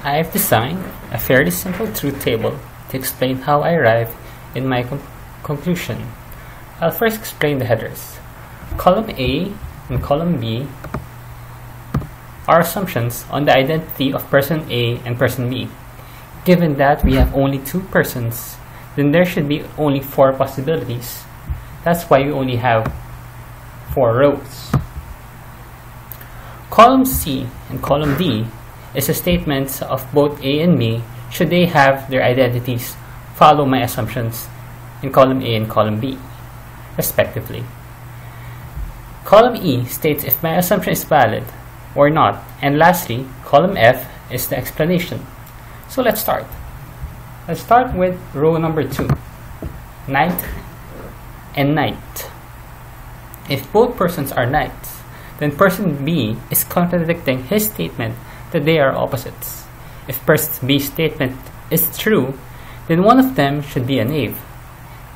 I have designed a fairly simple truth table to explain how I arrive in my conclusion. I'll first explain the headers. Column A and column B are assumptions on the identity of person A and person B. Given that we have only two persons, then there should be only 4 possibilities. That's why we only have 4 rows. Column C and column D is a statement of both A and B should they have their identities follow my assumptions in column A and column B, respectively. Column E states if my assumption is valid or not, and lastly, column F is the explanation. So let's start. Let's start with row number 2, night and night. If both persons are knights, then person B is contradicting his statement that they are opposites. If person B's statement is true, then one of them should be a knave.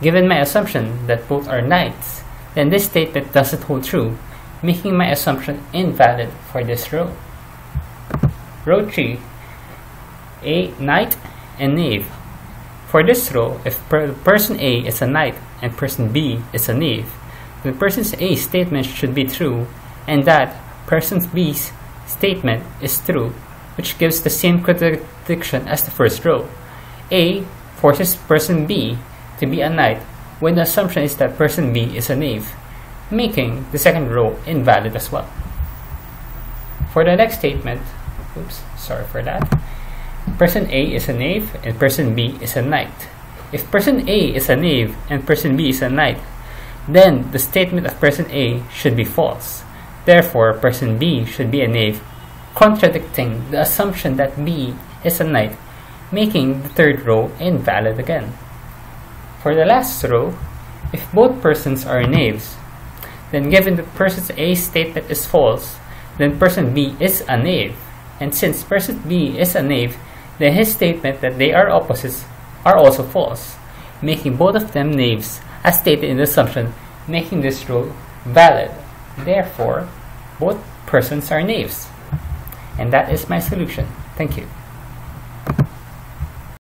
Given my assumption that both are knights, then this statement doesn't hold true, making my assumption invalid for this row. Row 3, a knight and knave. For this row, if person A is a knight and person B is a knave, then person A's statement should be true, and that person B's statement is true, which gives the same contradiction as the first row. A forces person B to be a knight when the assumption is that person B is a knave, making the second row invalid as well. For the next statement, person A is a knave and person B is a knight. If person A is a knave and person B is a knight, then the statement of person A should be false. Therefore, person B should be a knave, contradicting the assumption that B is a knight, making the third row invalid again. For the last row, if both persons are knaves, then given that person A's statement is false, then person B is a knave. And since person B is a knave, then his statement that they are opposites are also false, making both of them knaves as stated in the assumption, making this row valid. Therefore, both persons are knaves. And that is my solution. Thank you.